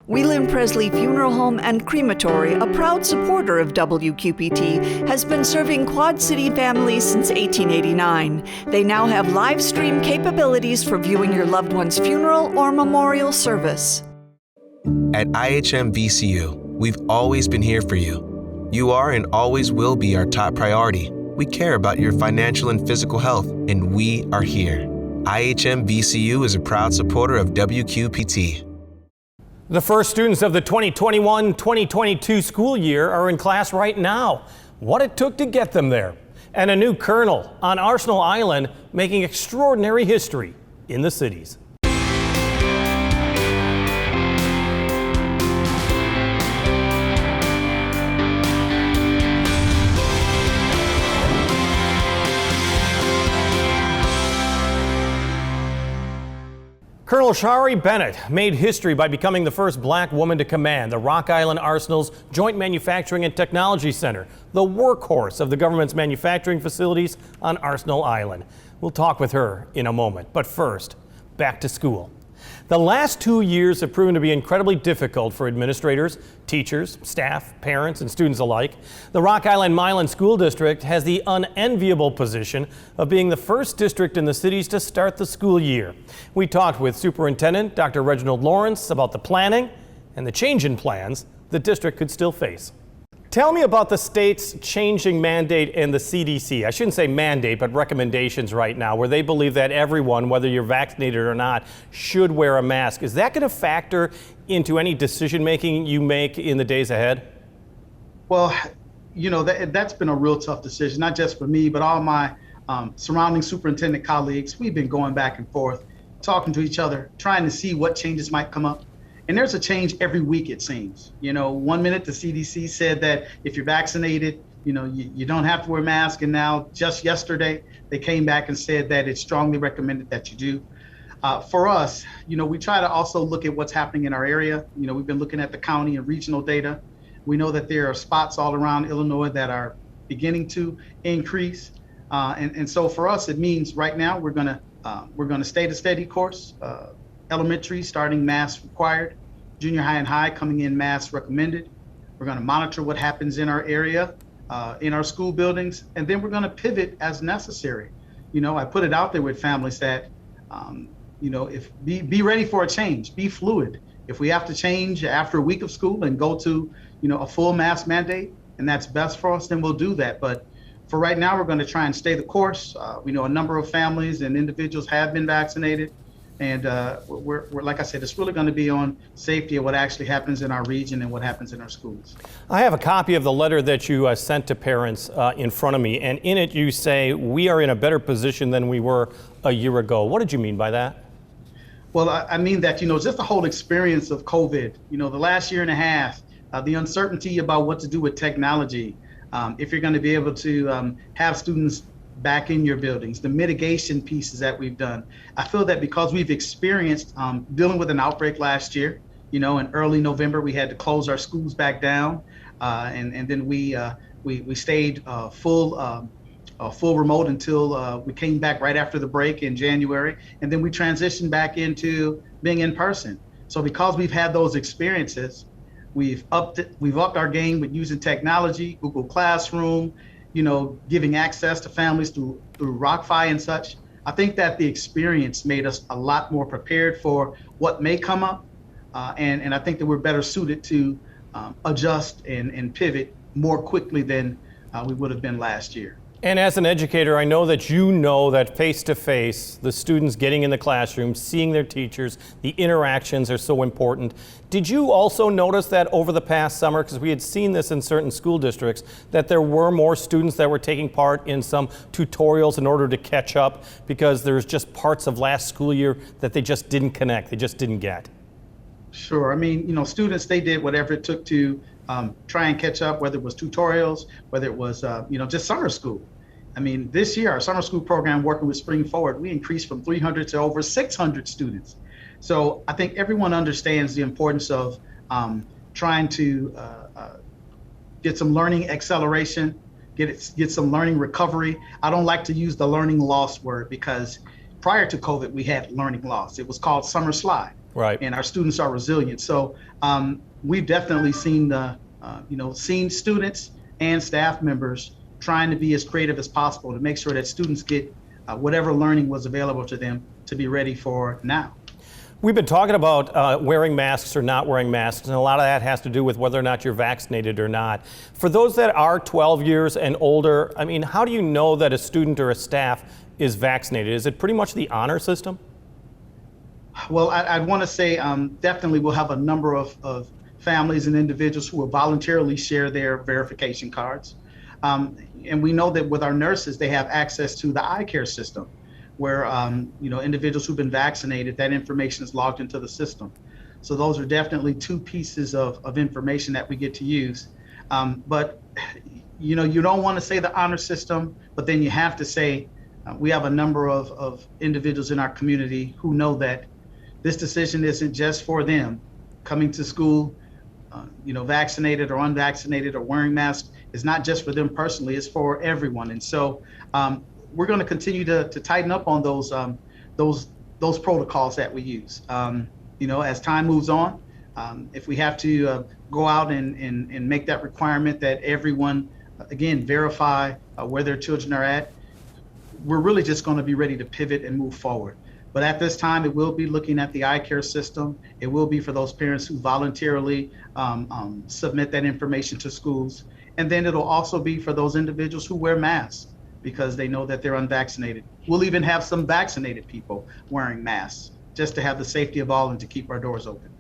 Whelan Presley Funeral Home and Crematory, a proud supporter of WQPT, has been serving Quad City families since 1889. They now have live stream capabilities for viewing your loved one's funeral or memorial service. At IHM VCU, we've always been here for you. You are and always will be our top priority. We care about your financial and physical health, and we are here. IHM VCU is a proud supporter of WQPT. The first students of the 2021-2022 school year are in class right now. What it took to get them there. And a new colonel on Arsenal Island making extraordinary history in the cities. Colonel Shari Bennett made history by becoming the first black woman to command the Rock Island Arsenal's Joint Manufacturing and Technology Center, the workhorse of the government's manufacturing facilities on Arsenal Island. We'll talk with her in a moment, but first, back to school. The last 2 years have proven to be incredibly difficult for administrators, teachers, staff, parents, and students alike. The Rock Island Milan School District has the unenviable position of being the first district in the cities to start the school year. We talked with Superintendent Dr. Reginald Lawrence about the planning and the change in plans the district could still face. Tell me about the state's changing mandate and the CDC. I shouldn't say mandate, but recommendations right now, where they believe that everyone, whether you're vaccinated or not, should wear a mask. Is that going to factor into any decision making you make in the days ahead? Well, you know, that's been a real tough decision, not just for me, but all my surrounding superintendent colleagues. We've been going back and forth, talking to each other, trying to see what changes might come up. And there's a change every week, it seems. You know, 1 minute the CDC said that if you're vaccinated, you know, you don't have to wear a mask. And now just yesterday, they came back and said that it's strongly recommended that you do. For us, you know, we try to also look at what's happening in our area. You know, we've been looking at the county and regional data. We know that there are spots all around Illinois that are beginning to increase. And so for us, it means right now we're gonna stay the steady course. Elementary starting mask required, junior high and high coming in mask recommended. We're going to monitor what happens in our area, in our school buildings, and then we're going to pivot as necessary. You know, I put it out there with families that, you know, be ready for a change, be fluid. If we have to change after a week of school and go to, you know, a full mask mandate, and that's best for us, then we'll do that. But for right now, we're going to try and stay the course. We know a number of families and individuals have been vaccinated. And we're like I said, it's really going to be on safety of what actually happens in our region and what happens in our schools. I have a copy of the letter that you sent to parents in front of me, and in it you say we are in a better position than we were a year ago. What did you mean by that? Well, I mean that, you know, just the whole experience of COVID, you know, the last year and a half, the uncertainty about what to do with technology, if you're going to be able to have students back in your buildings, the mitigation pieces that we've done. I feel that because we've experienced dealing with an outbreak last year, you know, in early November, we had to close our schools back down. And then we stayed full remote until we came back right after the break in January. And then we transitioned back into being in person. So because we've had those experiences, we've upped our game with using technology, Google Classroom, you know, giving access to families through RockFi and such. I think that the experience made us a lot more prepared for what may come up. And I think that we're better suited to adjust and pivot more quickly than we would have been last year. And as an educator, I know that face-to-face, the students getting in the classroom, seeing their teachers, the interactions are so important. Did you also notice that over the past summer, because we had seen this in certain school districts, that there were more students that were taking part in some tutorials in order to catch up because there's just parts of last school year that they just didn't connect, they just didn't get? Sure. I mean, you know, students, they did whatever it took to try and catch up, whether it was tutorials, whether it was, you know, just summer school. I mean, this year, our summer school program working with Spring Forward, we increased from 300 to over 600 students. So I think everyone understands the importance of trying to get some learning acceleration, get some learning recovery. I don't like to use the learning loss word because prior to COVID, we had learning loss. It was called summer slide. Right. And our students are resilient. So we've definitely seen seen students and staff members trying to be as creative as possible to make sure that students get whatever learning was available to them to be ready for now. We've been talking about wearing masks or not wearing masks, and a lot of that has to do with whether or not you're vaccinated or not. For those that are 12 years and older, I mean, how do you know that a student or a staff is vaccinated? Is it pretty much the honor system? Well, I'd want to say definitely we'll have a number of families and individuals who will voluntarily share their verification cards. And we know that with our nurses, they have access to the eye care system, where individuals who've been vaccinated, that information is logged into the system. So those are definitely two pieces of information that we get to use. But you don't want to say the honor system, but then you have to say we have a number of individuals in our community who know that this decision isn't just for them. Coming to school, vaccinated or unvaccinated or wearing masks is not just for them personally, it's for everyone. And so we're going to continue to tighten up on those protocols that we use. As time moves on, if we have to go out and make that requirement that everyone, again, verify where their children are at, we're really just going to be ready to pivot and move forward. But at this time, it will be looking at the eye care system. It will be for those parents who voluntarily submit that information to schools. And then it'll also be for those individuals who wear masks because they know that they're unvaccinated. We'll even have some vaccinated people wearing masks just to have the safety of all and to keep our doors open.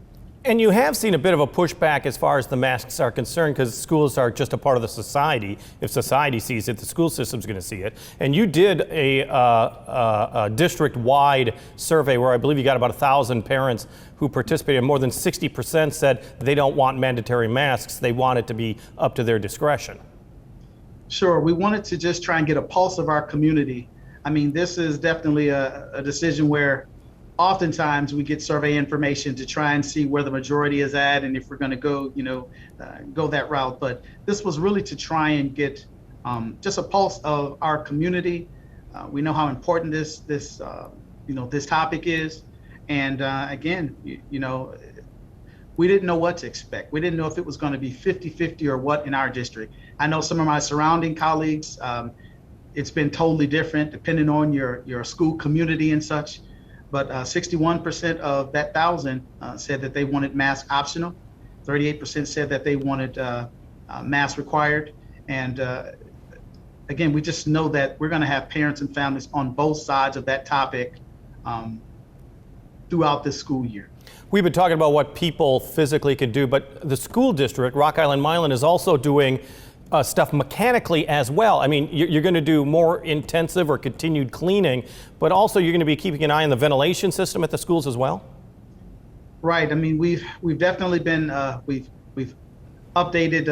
And you have seen a bit of a pushback as far as the masks are concerned because schools are just a part of the society. If society sees it, the school system's going to see it. And you did a district-wide survey where I believe you got about 1,000 parents who participated. More than 60% said they don't want mandatory masks. They want it to be up to their discretion. Sure. We wanted to just try and get a pulse of our community. I mean, this is definitely a decision where oftentimes we get survey information to try and see where the majority is at and if we're going to go, go that route. But this was really to try and get just a pulse of our community. We know how important this topic is. And again, we didn't know what to expect. We didn't know if it was going to be 50-50 or what in our district. I know some of my surrounding colleagues, it's been totally different depending on your school community and such. But 61% of that 1,000 said that they wanted mask optional. 38% said that they wanted mask required. And again, we just know that we're going to have parents and families on both sides of that topic throughout this school year. We've been talking about what people physically can do, but the school district, Rock Island Milan, is also doing stuff mechanically as well. I mean, you're going to do more intensive or continued cleaning, but also you're going to be keeping an eye on the ventilation system at the schools as well? Right. I mean, we've definitely been, we've updated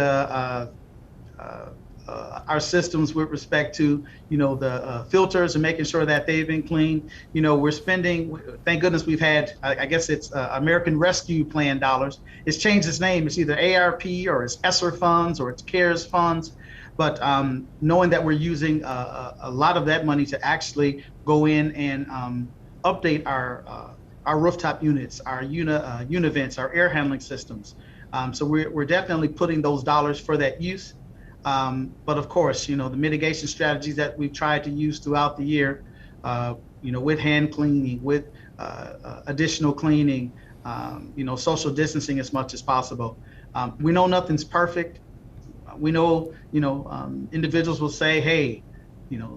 our systems with respect to, the filters and making sure that they've been cleaned. We're spending, thank goodness we've had, I guess it's American Rescue Plan dollars. It's changed its name. It's either ARP or it's ESSER funds or it's CARES funds. But knowing that we're using a lot of that money to actually go in and update our rooftop units, our univents, our air handling systems. So we're definitely putting those dollars for that use. But of course, the mitigation strategies that we've tried to use throughout the year, with hand cleaning, with additional cleaning, social distancing as much as possible. We know nothing's perfect. We know, individuals will say, hey,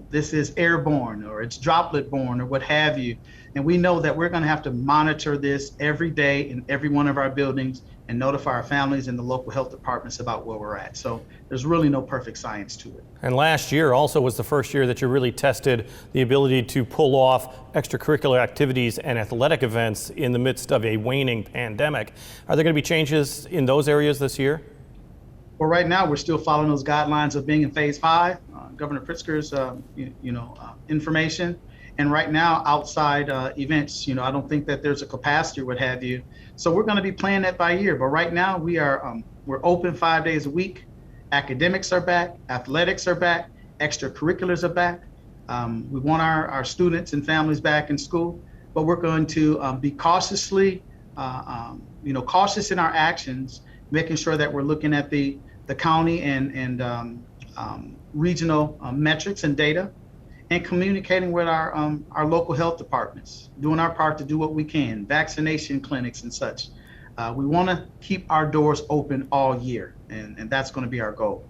this is airborne or it's droplet borne or what have you. And we know that we're going to have to monitor this every day in every one of our buildings and notify our families and the local health departments about where we're at. So there's really no perfect science to it. And last year also was the first year that you really tested the ability to pull off extracurricular activities and athletic events in the midst of a waning pandemic. Are there going to be changes in those areas this year? Well, right now we're still following those guidelines of being in phase 5, Governor Pritzker's, information. And right now, outside events, I don't think that there's a capacity or what have you. So we're going to be playing that by ear. But right now, we're open 5 days a week. Academics are back, athletics are back, extracurriculars are back. We want our students and families back in school, but we're going to be cautiously cautious in our actions, making sure that we're looking at the county and regional metrics and data, and communicating with our local health departments, doing our part to do what we can, vaccination clinics and such. We want to keep our doors open all year, and that's going to be our goal.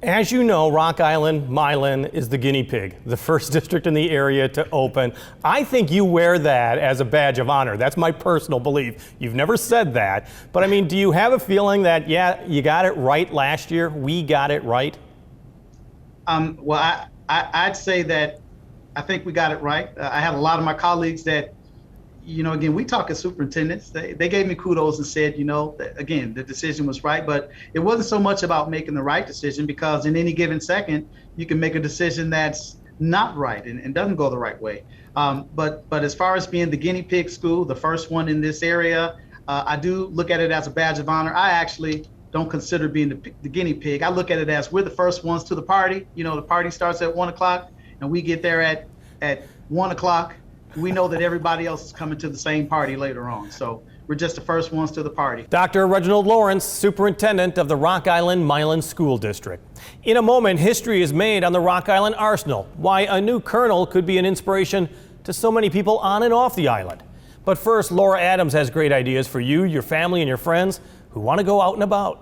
As you know, Rock Island, Milan is the guinea pig, the first district in the area to open. I think you wear that as a badge of honor. That's my personal belief. You've never said that. But I mean, do you have a feeling that, yeah, you got it right last year? We got it right? Well, I'd say that I think we got it right. I had a lot of my colleagues that, again, we talk as superintendents. They gave me kudos and said, that, again, the decision was right. But it wasn't so much about making the right decision, because in any given second, you can make a decision that's not right and doesn't go the right way. But as far as being the guinea pig school, the first one in this area, I do look at it as a badge of honor. I actually don't consider being the guinea pig. I look at it as we're the first ones to the party. The party starts at 1 o'clock and we get there at 1 o'clock. We know that everybody else is coming to the same party later on. So we're just the first ones to the party. Dr. Reginald Lawrence, Superintendent of the Rock Island Milan School District. In a moment, history is made on the Rock Island Arsenal, why a new colonel could be an inspiration to so many people on and off the island. But first, Laura Adams has great ideas for you, your family, and your friends who want to go out and about.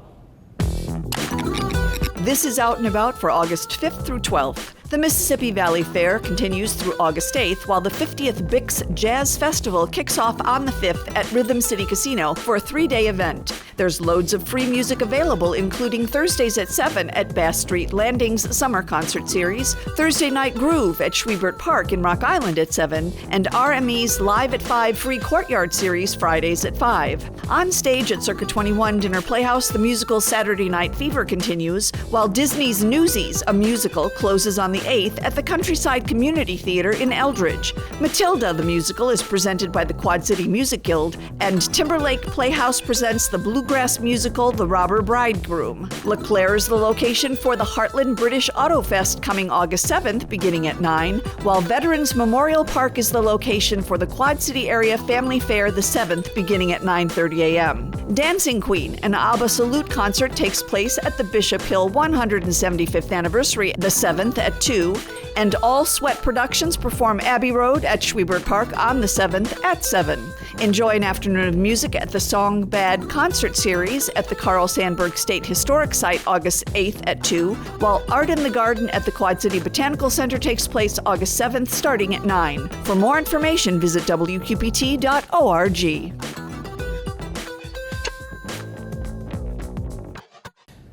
This is Out and About for August 5th through 12th. The Mississippi Valley Fair continues through August 8th, while the 50th Bix Jazz Festival kicks off on the 5th at Rhythm City Casino for a 3-day event. There's loads of free music available, including Thursdays at 7 at Bass Street Landing's Summer Concert Series, Thursday Night Groove at Schwiebert Park in Rock Island at 7, and RME's Live at 5 Free Courtyard Series Fridays at 5. On stage at Circa 21 Dinner Playhouse, the musical Saturday Night Fever continues, while Disney's Newsies, a musical, closes on the 8th at the Countryside Community Theater in Eldridge. Matilda, the musical, is presented by the Quad City Music Guild, and Timberlake Playhouse presents the bluegrass musical The Robber Bridegroom. LeClaire is the location for the Heartland British Auto Fest coming August 7th, beginning at 9, while Veterans Memorial Park is the location for the Quad City Area Family Fair the 7th, beginning at 9:30 a.m. Dancing Queen, an ABBA salute concert, takes place at the Bishop Hill 175th anniversary the 7th at 2, and All Sweat Productions perform Abbey Road at Schwiebert Park on the 7th at 7. Enjoy an afternoon of music at the Song Bad Concert Series at the Carl Sandburg State Historic Site August 8th at 2, while Art in the Garden at the Quad City Botanical Center takes place August 7th starting at 9. For more information, visit wqpt.org.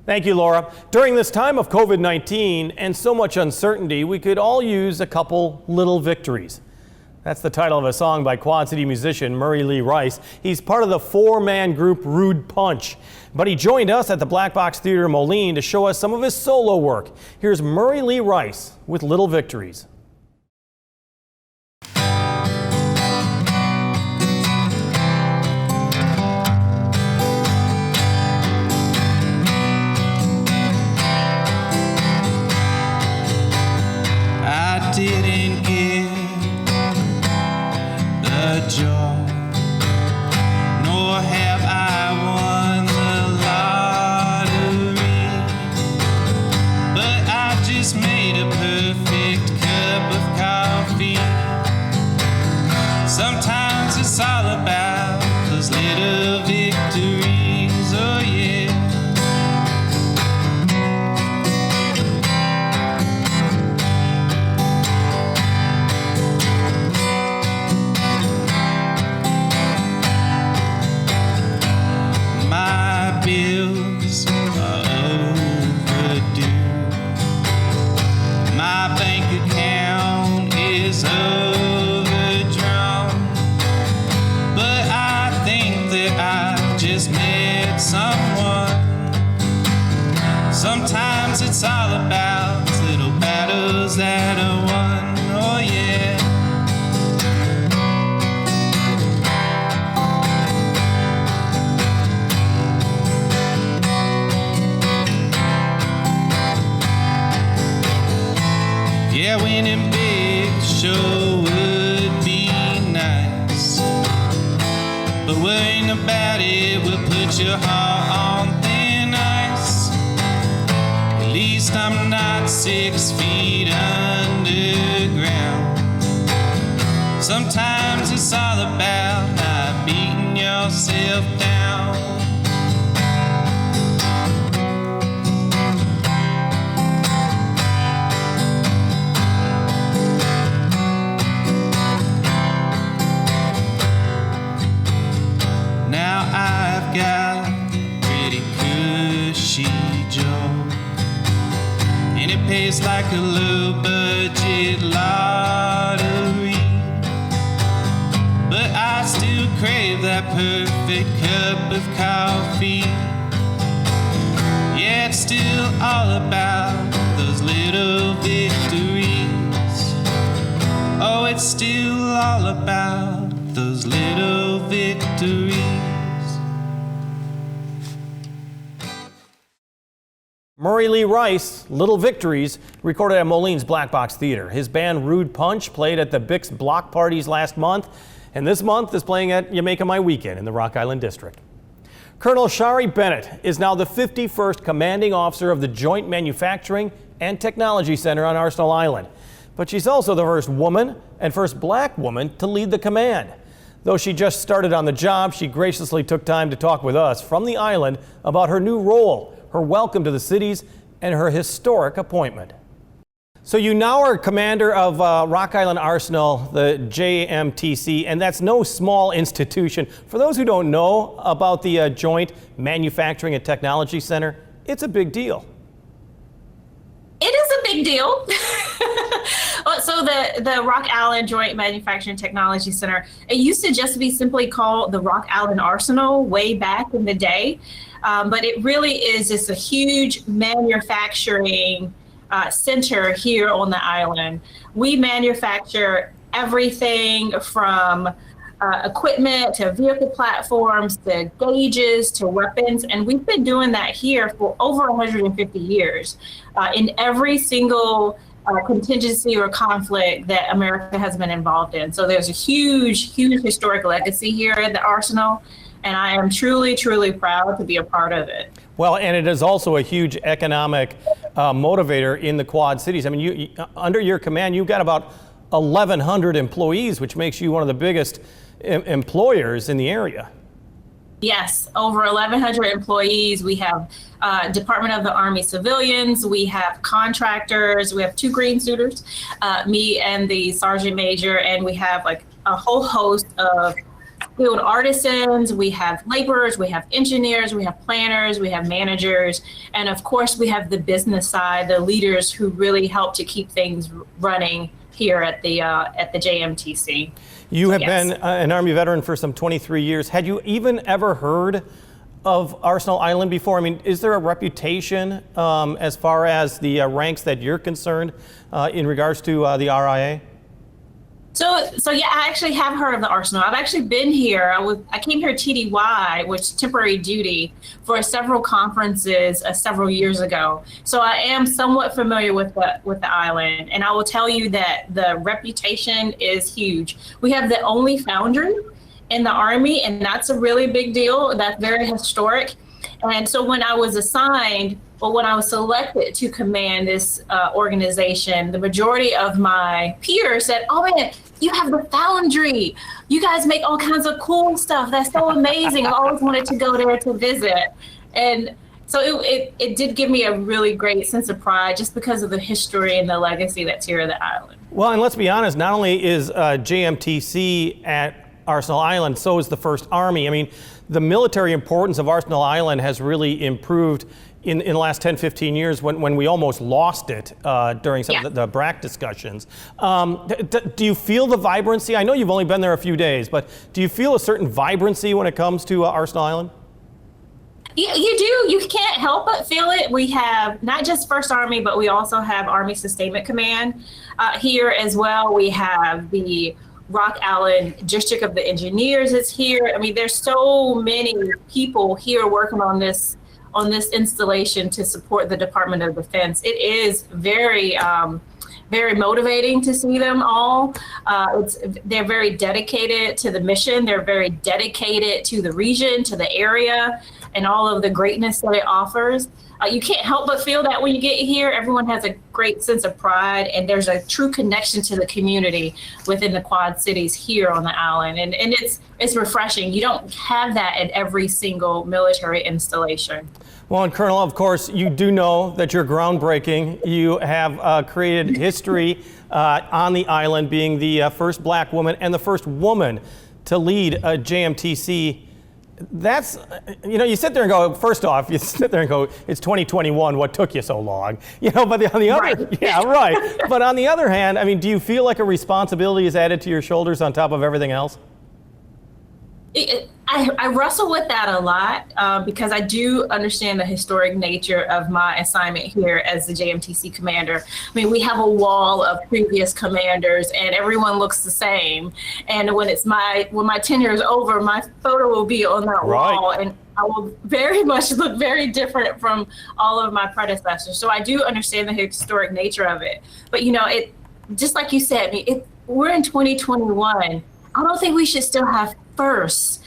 Thank you, Laura. During this time of COVID-19 and so much uncertainty, we could all use a couple little victories. That's the title of a song by Quad City musician Murray Lee Rice. He's part of the 4-man group Rude Punch. But he joined us at the Black Box Theater in Moline to show us some of his solo work. Here's Murray Lee Rice with Little Victories. Didn't get the joy, nor have I won the lottery, but I just made a perfect cup of coffee. Sometimes it's all about those little victories, oh yeah. Bills are overdue. My bank account is overdrawn, but I think that I just met someone. Sometimes it's all about little battles that are won, oh yeah. Yeah, winning big sure would be nice, set your heart on thin ice. At least I'm not 6 feet underground. Sometimes it's all about not beating yourself down. Now I've got pretty cushy job, and it pays like a low budget lottery. But I still crave that perfect cup of coffee. Yeah, it's still all about those little victories. Oh, it's still all about those little victories. Murray Lee Rice, Little Victories, recorded at Moline's Black Box Theater. His band Rude Punch played at the Bix Block Parties last month, and this month is playing at You Make It My Weekend in the Rock Island District. Colonel Shari Bennett is now the 51st Commanding Officer of the Joint Manufacturing and Technology Center on Arsenal Island. But she's also the first woman and first black woman to lead the command. Though she just started on the job, she graciously took time to talk with us from the island about her new role, her welcome to the cities, and her historic appointment. So you now are commander of Rock Island Arsenal, the JMTC, and that's no small institution. For those who don't know about the Joint Manufacturing and Technology Center, it's a big deal. It is a big deal. So the Rock Island Joint Manufacturing Technology Center, it used to just be simply called the Rock Island Arsenal way back in the day. But it really is just a huge manufacturing center here on the island. We manufacture everything from equipment to vehicle platforms to gauges to weapons, and we've been doing that here for over 150 years in every single contingency or conflict that America has been involved in. So there's a huge, huge historic legacy here at the Arsenal, and I am truly, truly proud to be a part of it. Well, and it is also a huge economic motivator in the Quad Cities. I mean, you under your command, you've got about 1,100 employees, which makes you one of the biggest employers in the area. Yes, over 1,100 employees. We have Department of the Army civilians. We have contractors. We have 2 green suiters, me and the sergeant major, and we have like a whole host of skilled artisans. We have laborers. We have engineers. We have planners. We have managers, and of course, we have the business side, the leaders who really help to keep things running here at the JMTC. You have been an Army veteran for some 23 years. Had you even ever heard of Arsenal Island before? I mean, is there a reputation as far as the ranks that you're concerned in regards to the RIA? So yeah, I actually have heard of the Arsenal. I've actually been here. I came here TDY, which temporary duty, for several conferences several years ago. So I am somewhat familiar with the island, and I will tell you that the reputation is huge. We have the only foundry in the Army, and that's a really big deal. That's very historic. And so when I was assigned, well, when I was selected to command this organization, the majority of my peers said, "Oh man, you have the foundry. You guys make all kinds of cool stuff. That's so amazing. I always wanted to go there to visit." And so it did give me a really great sense of pride just because of the history and the legacy that's here at the island. Well, and let's be honest, not only is JMTC at Arsenal Island, so is the First Army. I mean, the military importance of Arsenal Island has really improved in the last 10, 15 years when we almost lost it during some of the BRAC discussions. Do you feel the vibrancy? I know you've only been there a few days, but do you feel a certain vibrancy when it comes to Arsenal Island? Yeah, you do. You can't help but feel it. We have not just First Army, but we also have Army Sustainment Command here as well. We have the Rock Island District of the Engineers is here. I mean, there's so many people here working on this installation to support the Department of Defense. It is very, very motivating to see them all. They're very dedicated to the mission. They're very dedicated to the region, to the area, and all of the greatness that it offers. You can't help but feel that when you get here. Everyone has a great sense of pride, and there's a true connection to the community within the Quad Cities here on the island. And it's refreshing. You don't have that at every single military installation. Well, and Colonel, of course, you do know that you're groundbreaking. You have created history on the island, being the first black woman and the first woman to lead a JMTC. That's, you sit there and go, first off, you sit there and go, it's 2021, what took you so long? But on the other, right. Yeah, right. But on the other hand, do you feel like a responsibility is added to your shoulders on top of everything else? I wrestle with that a lot because I do understand the historic nature of my assignment here as the JMTC commander. We have a wall of previous commanders and everyone looks the same. And when my tenure is over, my photo will be on that wall, and I will very much look very different from all of my predecessors. So I do understand the historic nature of it. But it just like you said, we're in 2021. I don't think we should still have firsts.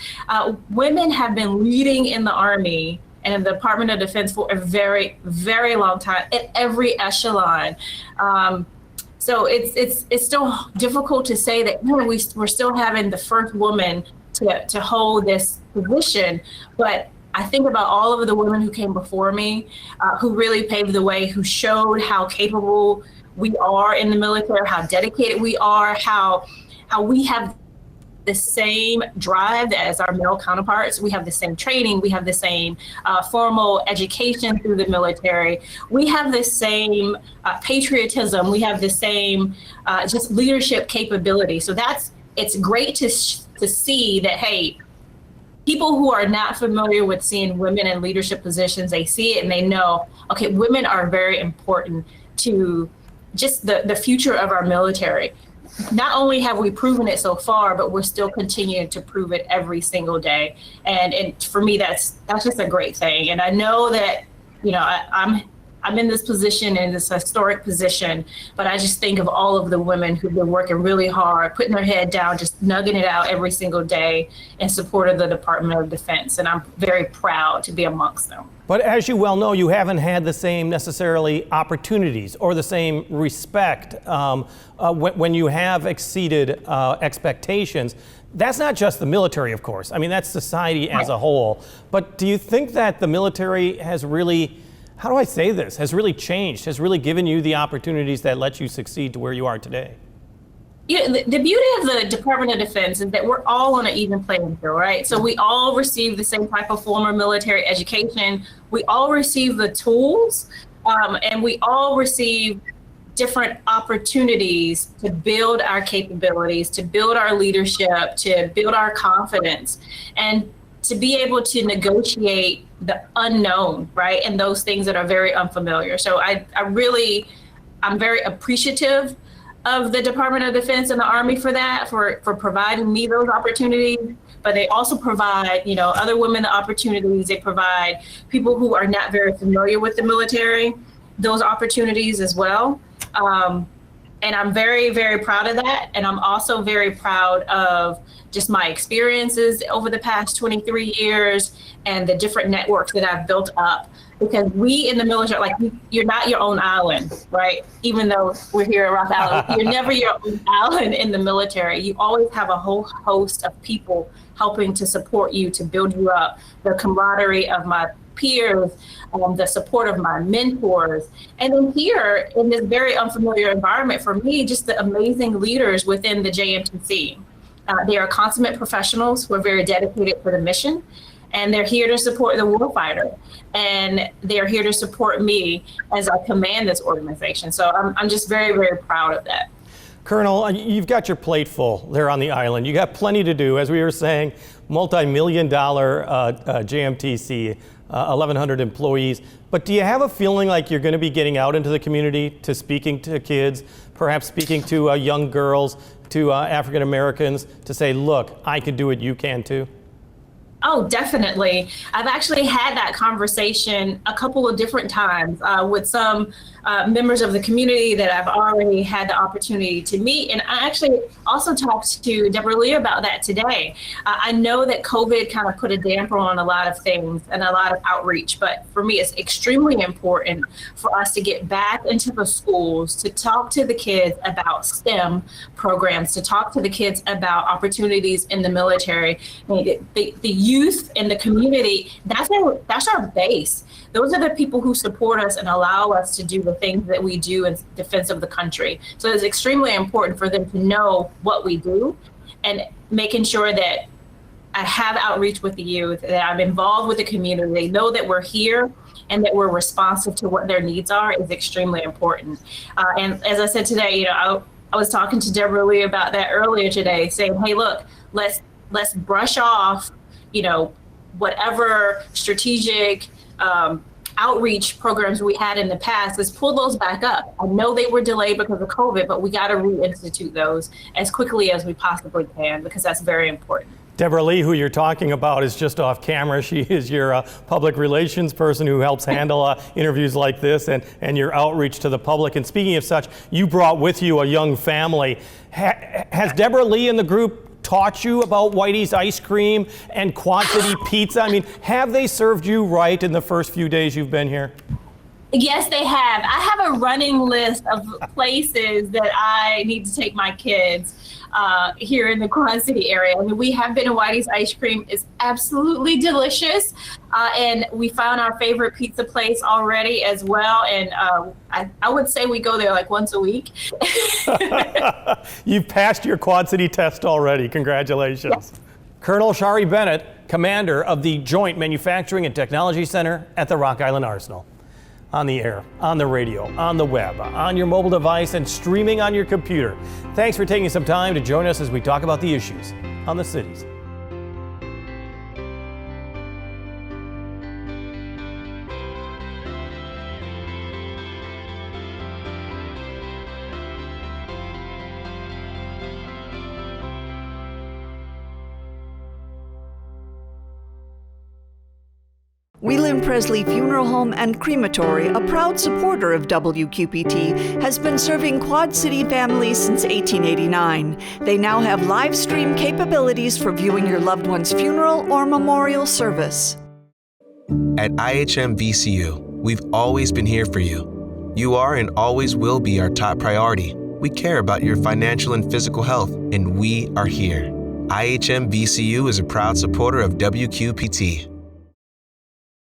Women have been leading in the Army and in the Department of Defense for a very, very long time at every echelon. So it's still difficult to say that we're still having the first woman to hold this position. But I think about all of the women who came before me, who really paved the way, who showed how capable we are in the military, how dedicated we are, how we have the same drive as our male counterparts. We have the same training. We have the same formal education through the military. We have the same patriotism. We have the same just leadership capability. So it's great to see that, hey, people who are not familiar with seeing women in leadership positions, they see it and they know, okay, women are very important to just the future of our military. Not only have we proven it so far, but we're still continuing to prove it every single day. And for me, that's just a great thing. And I know that, I'm in this position, in this historic position, but I just think of all of the women who've been working really hard, putting their head down, just nugging it out every single day in support of the Department of Defense. And I'm very proud to be amongst them. But as you well know, you haven't had the same necessarily opportunities or the same respect when you have exceeded expectations. That's not just the military, of course. That's society as a whole. But do you think that the military has really, how do I say this, has really changed, has really given you the opportunities that let you succeed to where you are today? The beauty of the Department of Defense is that we're all on an even playing field, right? So we all receive the same type of formal military education. We all receive the tools, and we all receive different opportunities to build our capabilities, to build our leadership, to build our confidence, and to be able to negotiate the unknown, right? And those things that are very unfamiliar. So I'm very appreciative of the Department of Defense and the Army for that, for providing me those opportunities. But they also provide, other women the opportunities. They provide people who are not very familiar with the military those opportunities as well. And I'm very, very proud of that. And I'm also very proud of just my experiences over the past 23 years and the different networks that I've built up. Because we in the military, you're not your own island, right? Even though we're here at Rock Island, you're never your own island in the military. You always have a whole host of people helping to support you, to build you up. The camaraderie of my peers, the support of my mentors. And then here in this very unfamiliar environment for me, just the amazing leaders within the JMTC. They are consummate professionals who are very dedicated for the mission. And they're here to support the warfighter. And they're here to support me as I command this organization. So I'm just very, very proud of that. Colonel, you've got your plate full there on the island. You got plenty to do. As we were saying, multi-million-dollar JMTC, 1,100 employees. But do you have a feeling like you're going to be getting out into the community, to speaking to kids, perhaps speaking to young girls, to African Americans, to say, look, I can do it, you can too? Oh, definitely. I've actually had that conversation a couple of different times with some members of the community that I've already had the opportunity to meet. And I actually also talked to Deborah Lee about that today. I know that COVID kind of put a damper on a lot of things and a lot of outreach, but for me, it's extremely important for us to get back into the schools, to talk to the kids about STEM programs, to talk to the kids about opportunities in the military. I mean, the youth and the community, that's our base. Those are the people who support us and allow us to do the things that we do in defense of the country. So it's extremely important for them to know what we do, and making sure that I have outreach with the youth, that I'm involved with the community. They know that we're here and that we're responsive to what their needs are is extremely important. And as I said today, I was talking to Deborah Lee about that earlier today, saying, hey, look, let's brush off whatever strategic outreach programs we had in the past. Let's pull those back up. I know they were delayed because of COVID, but we got to reinstitute those as quickly as we possibly can, because that's very important. Deborah Lee, who you're talking about, is just off camera. She is your public relations person who helps handle interviews like this and your outreach to the public. And speaking of such, you brought with you a young family. Has Deborah Lee and the group taught you about Whitey's ice cream and Quad City pizza? I mean, have they served you right in the first few days you've been here? Yes, they have. I have a running list of places that I need to take my kids here in the Quad City area. I mean, we have been to Whitey's ice cream. It's absolutely delicious. And we found our favorite pizza place already as well. And I would say we go there like once a week. You've passed your Quad City test already. Congratulations. Yes. Colonel Shari Bennett, commander of the Joint Manufacturing and Technology Center at the Rock Island Arsenal. On the air, on the radio, on the web, on your mobile device, and streaming on your computer. Thanks for taking some time to join us as we talk about the issues on the cities. Wheelan Presley Funeral Home and Crematory, a proud supporter of WQPT, has been serving Quad City families since 1889. They now have live stream capabilities for viewing your loved one's funeral or memorial service. At IHM-VCU, we've always been here for you. You are and always will be our top priority. We care about your financial and physical health, and we are here. IHM-VCU is a proud supporter of WQPT.